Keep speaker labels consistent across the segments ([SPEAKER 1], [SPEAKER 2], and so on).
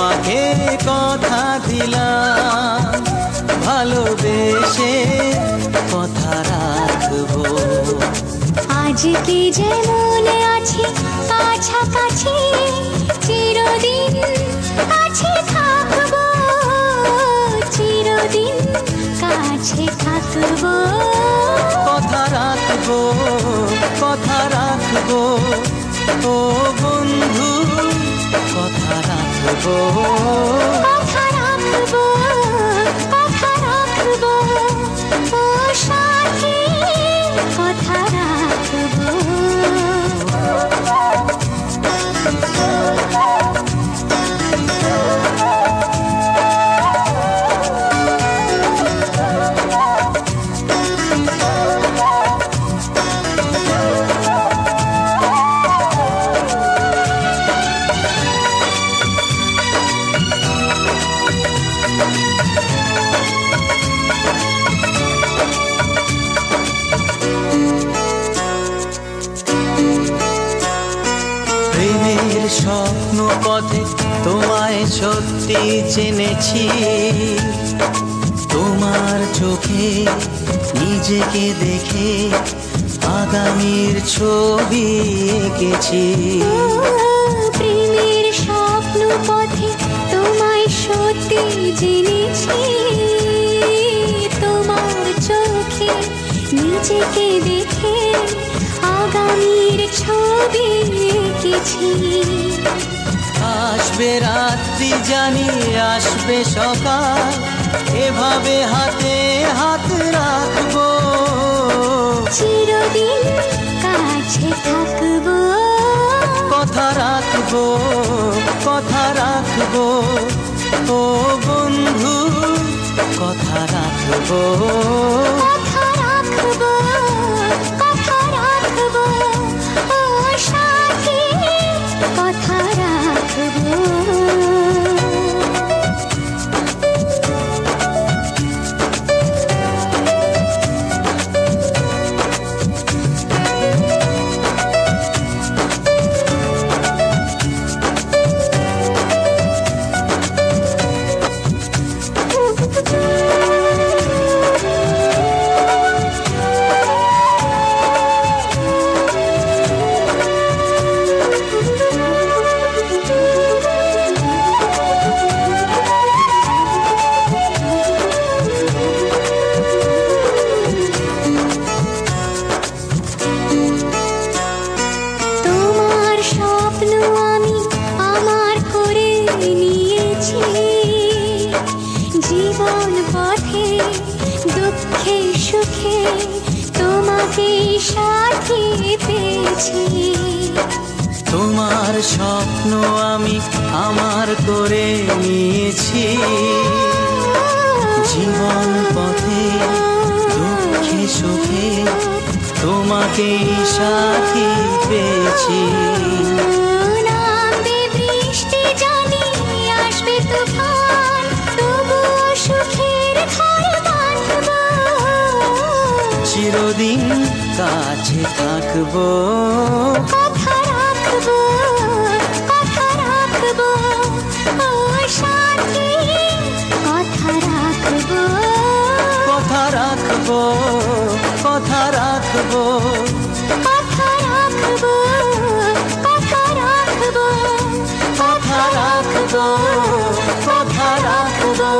[SPEAKER 1] তোমাকে কথা দিলাম, ভালোবেসে কথা রাখবো।
[SPEAKER 2] আজকে যেমন আছি কাছাকাছি, চিরদিন কাছে থাকবো, চিরদিন কাছে থাকবো।
[SPEAKER 1] কথা রাখবো, কথা রাখবো, ও বন্ধু কথা রাখবো।
[SPEAKER 2] কথা রাখবো, কথা রাখবো, ও সাথী কথা রাখবো।
[SPEAKER 1] প্রেমের স্বপ্ন পথে তোমায় সত্যি চিনেছি, তোমার চোখে নিজেকে দেখে আগামীর ছবি এঁকেছি।
[SPEAKER 2] প্রেমের স্বপ্ন পথে তোমায় সত্যি জেনেছি, তোমার চোখে নিজেকে দেখে আগামীর ছবি এঁকেছি।
[SPEAKER 1] আসবে রাত্রি জানি আসবে সকাল, এভাবে হাতে হাত রাখবো,
[SPEAKER 2] চিরদিন কাছে থাকবো।
[SPEAKER 1] কথা রাখবো, কথা রাখবো, ও বন্ধু কথা রাখবো।
[SPEAKER 2] কথা রাখবো, কথা রাখবো, ও সাথী কথা রাখবো। তোমার স্বপ্ন আমি আমার করে নিয়েছি, জীবন পথে দুঃখে সুখে তোমাকে সাথী পেয়েছি।
[SPEAKER 1] তোমার স্বপ্ন আমি আমার করে নিয়েছি, জীবন পথে দুঃখে সুখে তোমাকে সাথী পেয়েছি।
[SPEAKER 2] নামবে বৃষ্টি জানি আসবে তুফান, তবুও সুখের ঘর বাঁধবো,
[SPEAKER 1] চিরদিন কাছে থাকবো।
[SPEAKER 2] কথা রাখবো, কথা রাখবো, ও সাথী কথা রাখবো।
[SPEAKER 1] কথা রাখবো, কথা রাখবো,
[SPEAKER 2] কথা রাখবো, কথা রাখবো,
[SPEAKER 1] কথা রাখবো, কথা রাখবো।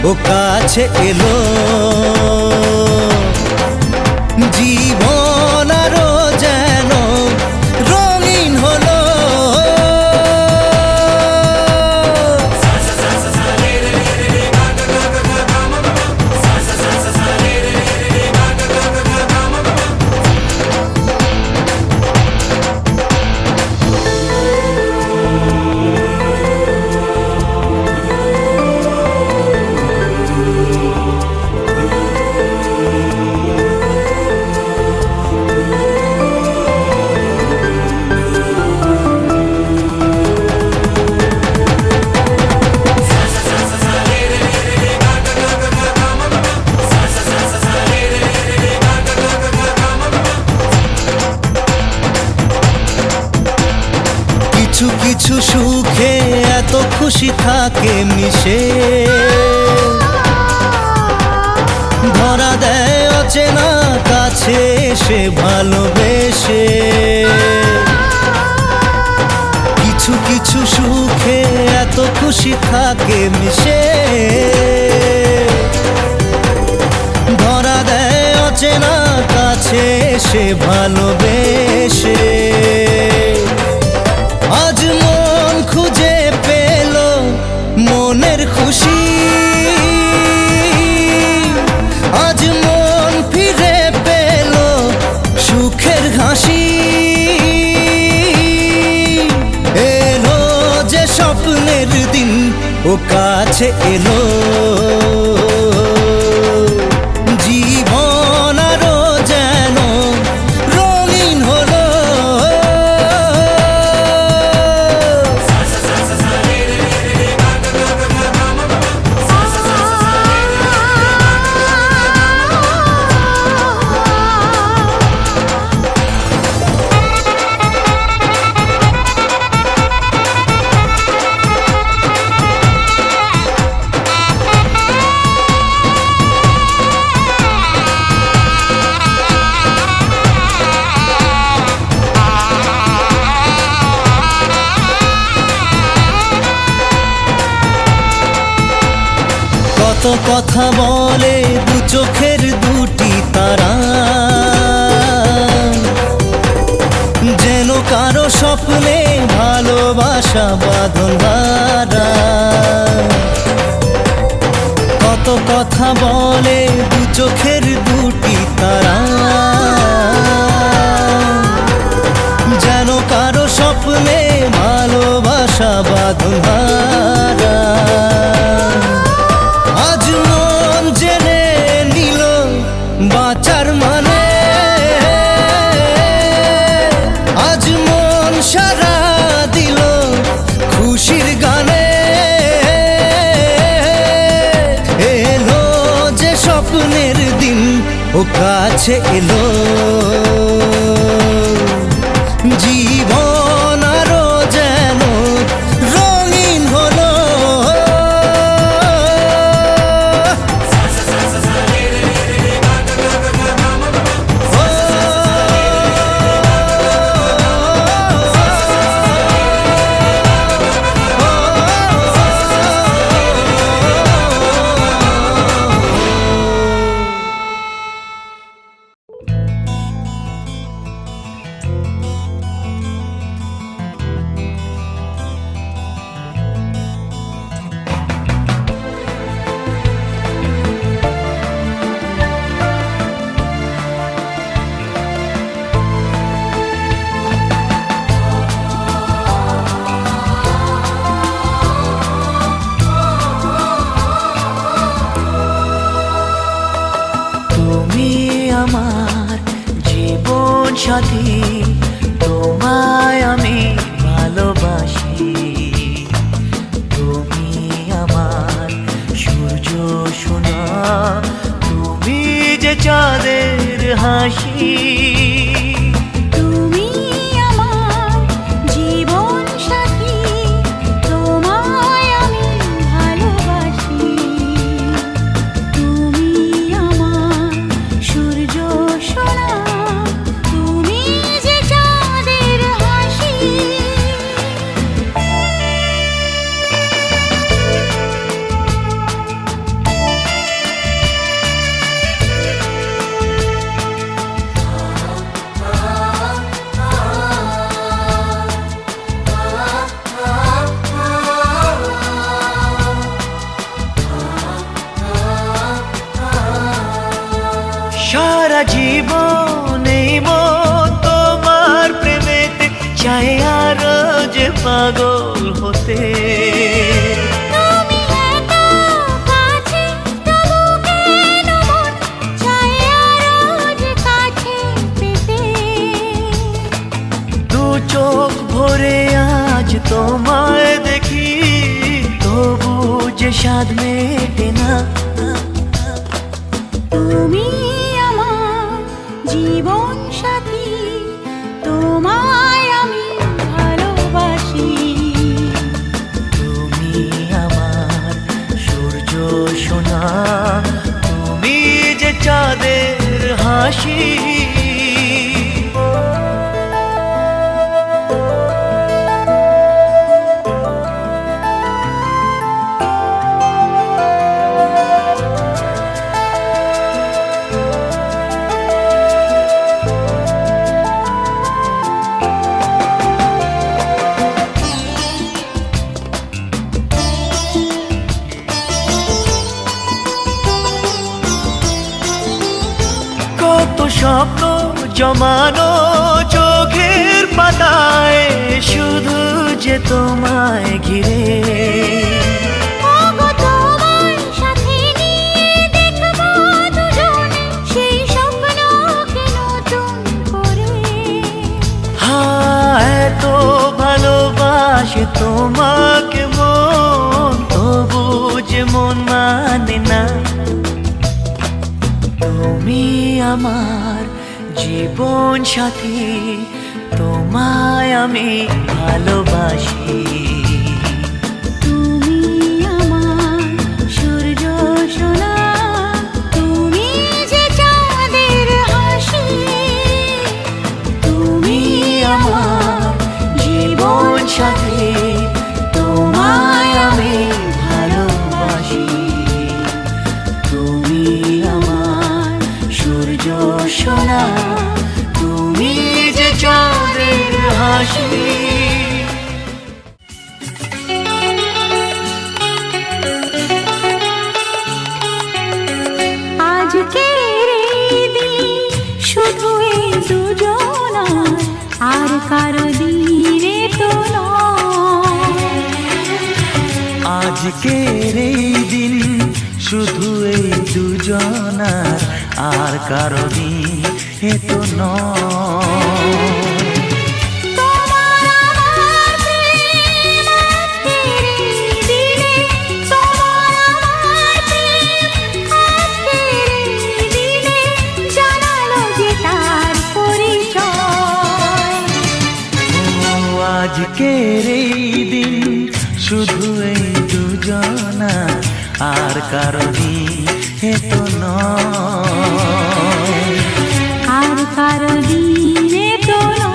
[SPEAKER 1] ও কাছে এলো জীবন আরো যেন রঙিন হলো কিছু কিছু সুখে এত খুশি থাকে মিশে, ধরা দেয় অচেনা কাছে এসে ভালোবেসে। কিছু কিছু সুখে এত খুশি থাকে মিশে, ধরা দেয় অচেনা কাছে এসে ভালোবেসে। আজ মন খুঁজে পেল মনের খুশি, আজ মন ফিরে পেল সুখের হাসি। এলো যে স্বপ্নের দিন ও কাছে এলো, জীবন আরো যেন রঙিন হলো। কত কথা বলে দু চোখের দুটি তারা, যেন কারো স্বপ্নে ভালোবাসা বাঁধন হারা। কত কথা বলে দু চোখের দুটি তারা, যেন কারো স্বপ্নে ভালোবাসা বাঁধন হারা। আজ মন জেনে নিল বাঁচার মানে, আজ মন সারা দিল খুশির গানে। এলো যে স্বপ্নের দিন ও কাছে এলো, জীবন আরো যেন রঙিন হলো।
[SPEAKER 3] আমার জীবন সাথী, তোমায় আমি ভালোবাসি। তুমি আমার সূর্য সোনা, তুমি যে চাঁদের হাসি।
[SPEAKER 2] তুমি আমার জীবন সাথী, তোমায় আমি ভালোবাসি। তুমি আমার সূর্য সোনা, তুমি যে চাঁদের হাসি।
[SPEAKER 3] সারা জীবন এই মন তোমার প্রেমেতে চাই আরো যে পাগল হতে।
[SPEAKER 2] তুমি এত কাছে, তবু কেন মন চায় আরো যে কাছে পেতে।
[SPEAKER 3] দু চোখ ভরে আজ তোমায় দেখি, তবু যে স্বাদ মেটে না।
[SPEAKER 2] তুমি আমার জীবন সাথী, তোমায় আমি ভালোবাসি।
[SPEAKER 3] জমানো চোখের পাতায় শুধু যে তোমায় ঘিরে।
[SPEAKER 2] ওগো তোমার সাথে নিয়ে দেখবো দুজনে সেই স্বপ্নকে নতুন করে।
[SPEAKER 3] এত ভালোবাসে তোমাকে মন, তবু যে মন মানে না। তুমি আমার জীবন সাথী, তোমায় আমি ভালোবাসি।
[SPEAKER 2] তুমি আমার সূর্য সোনা, তুমি যে চাঁদের হাসি।
[SPEAKER 3] তুমি আমার জীবন সাথী, তোমায় আমি ভালোবাসি। তুমি আমার সূর্য সোনা, তুমি যে চাঁদের হাসি।
[SPEAKER 2] আজকের এই দিন শুধু এই দুজনার, আর কারো দিনে তো নয়।
[SPEAKER 3] আজকের এই দিন শুধু এই দুজনার, আর কারো দিন এ তো নয়।
[SPEAKER 2] তোমার আমার প্রেম আজকের এই দিনে, তোমার আমার প্রেম আজকের এই দিনে জানালো যে তার পরিচয়।
[SPEAKER 3] আজকের এই দিন শুধু এই দুজনার, আর কারো দিন এ তো নয়।
[SPEAKER 2] আর কারো দিনে তো নয়।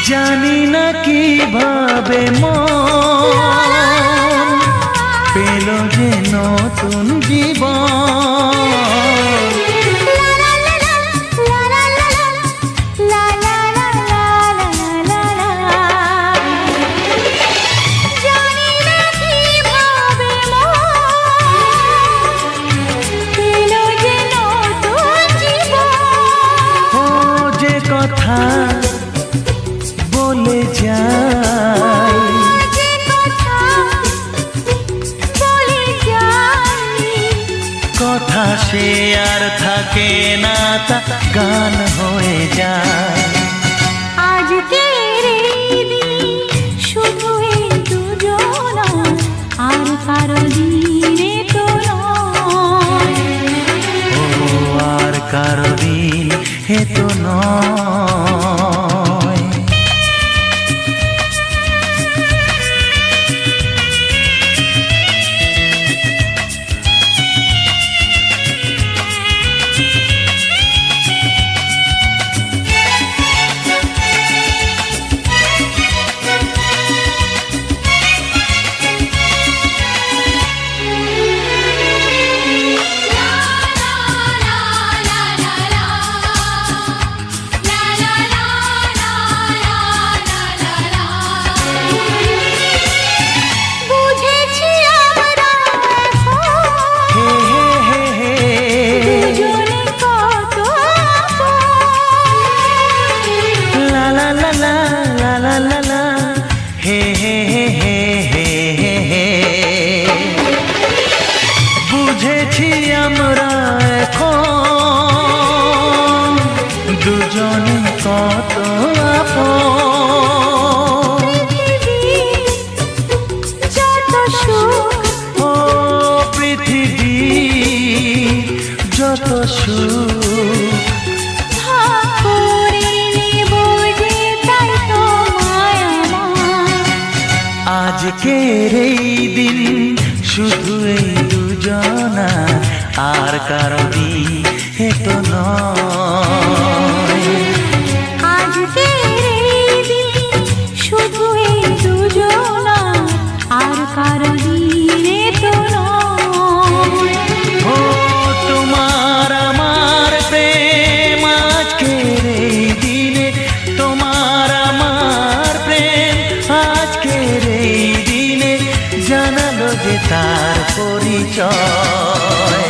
[SPEAKER 3] জানি না কিভাবে মন পেল যে নতুন জীবন।
[SPEAKER 2] জানি না কিভাবে পেল যে নতুন জীবন।
[SPEAKER 3] ও যে কথা বলে যায়,
[SPEAKER 2] যে কথা বলে যাই,
[SPEAKER 3] কথা সে আর থাকে না, তা গান হয়ে যায়।
[SPEAKER 2] আজকের এই দিন শুধু এই দুজনার, আর কারো দিনে তো নয়।
[SPEAKER 3] ও আর কারো দিন এ তো নয়।
[SPEAKER 2] বুঝেছি আমরা এখন দুজনে কত আপন।
[SPEAKER 3] লা লা লা লা লা লা লা লা, হে হে হে হে হে হে। বুঝেছি আমরা এখন দুজনে কত আপন।
[SPEAKER 2] যত সুখ
[SPEAKER 3] ও পৃথিবী যত সুখ,
[SPEAKER 2] ভাগ করে নেব যে তাই তোমায় আমার।
[SPEAKER 3] আজকের এই দিন শুধু এই দুজনার, আর কারো দিনে তো নয়।
[SPEAKER 2] আজকের এই দিন শুধু এই দুজনার, আর কারো দিনে তো নয়।
[SPEAKER 3] ও তোমার আমার প্রেম আজকের এই দিনে, তোমার আমার প্রেম আজকের এই দিনে জানালো যে তার পরিচয়।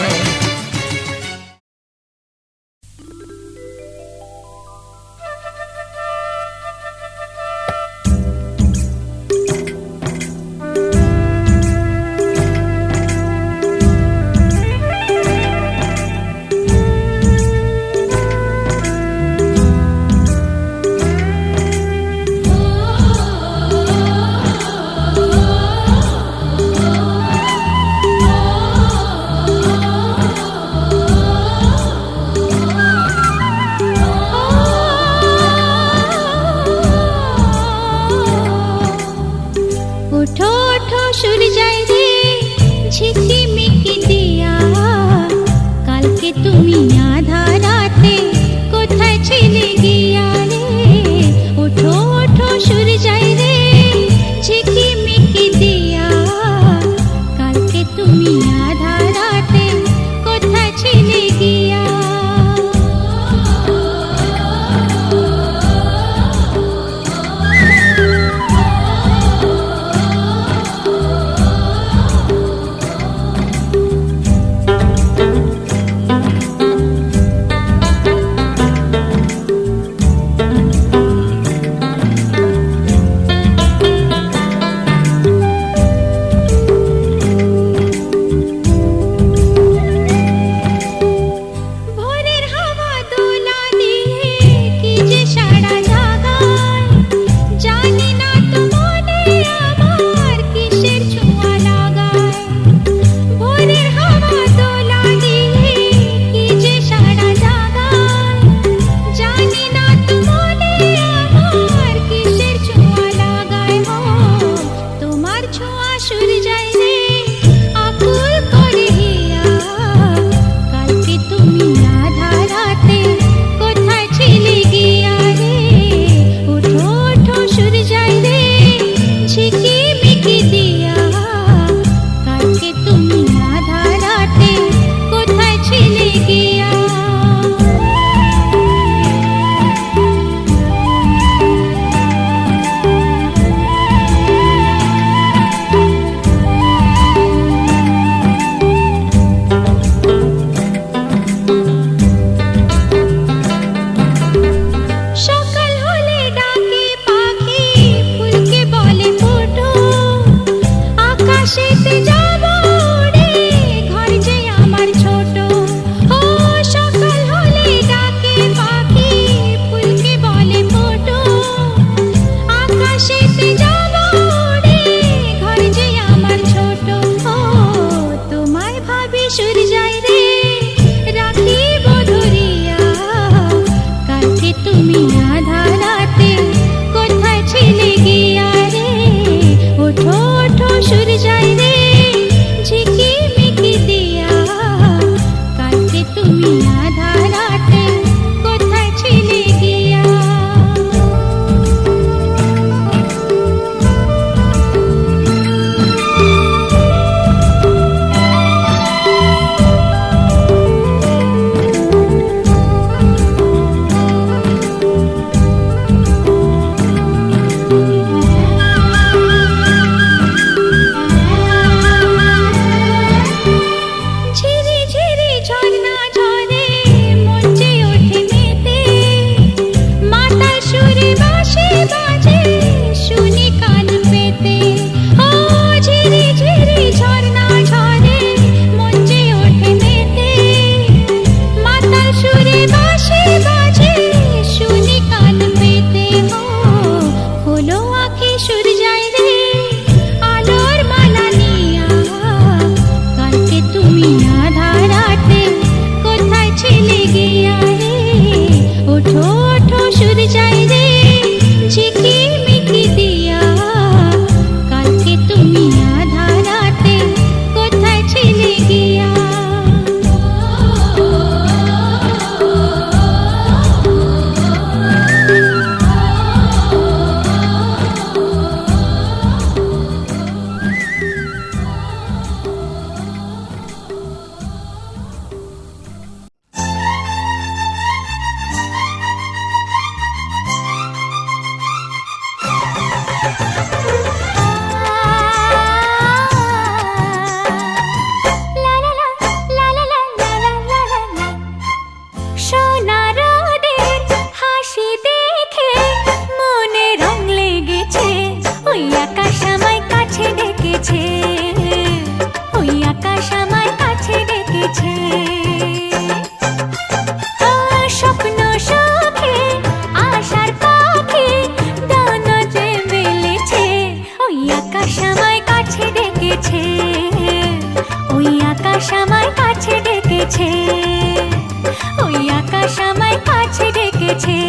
[SPEAKER 2] ডেকেছে,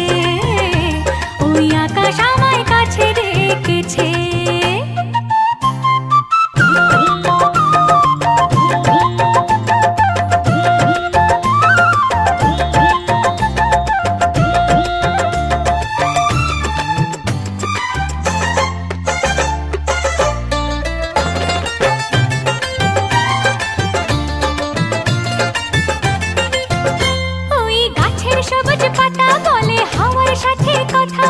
[SPEAKER 2] ওই আকাশ আমায় কাছে ডেকেছে। সবুজ পাতা বলে হাওয়ার সাথে কথা,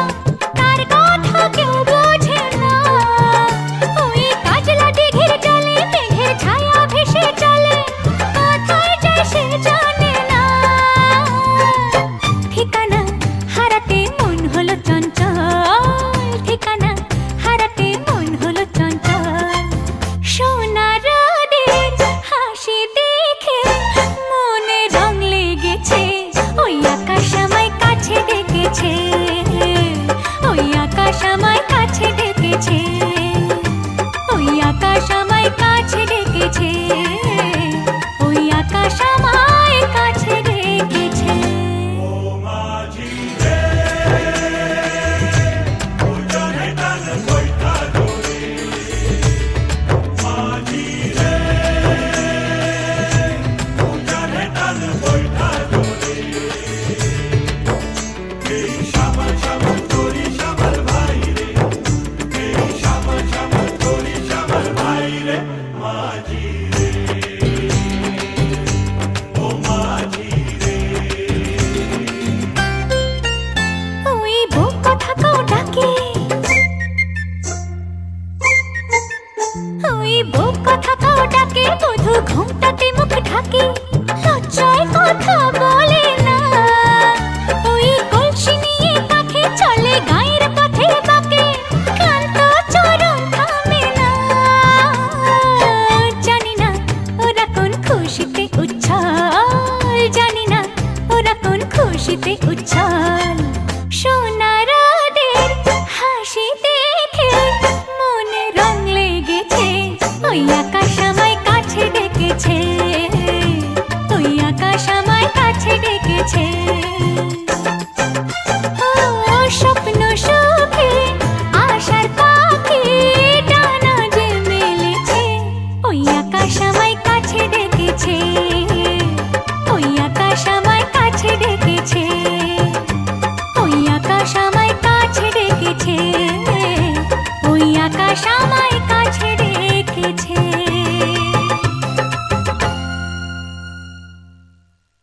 [SPEAKER 2] তার কথা কেউ বোঝে না। ওই কাজলা দিঘির জলে মেঘের ছায়া ভেসে চলে, কোথায় যায় সে জানে না। ঠিকানা হারাতে মন হলো চঞ্চল, ঠিকানা হারাতে মন হলো চঞ্চল। সোনা রোদের হাসি দেখে মনে রং লেগেছে, ওই আকাশ আমায় কাছে ডেকেছে, ওই আকাশ আমায় কাছে ডেকেছে, ওই আকাশ আমায় কাছে ডেকেছে, ওই আকাশ আমায় কাছে ডেকেছে। ওই বুক কথা কাও ডাকে, বধু ঘুমটাতে মুখ ঢাকে, লজ্জায় কথা বলে না। ওই কলসি নিয়ে কাঁখে চলে গায়ের পথে বাঁকে, ক্লান্ত চরণ থামে না। জানি না ওরা কোন খুশিতে উচ্ছল, জানি না ওরা কোন খুশিতে উচ্ছল। সোনা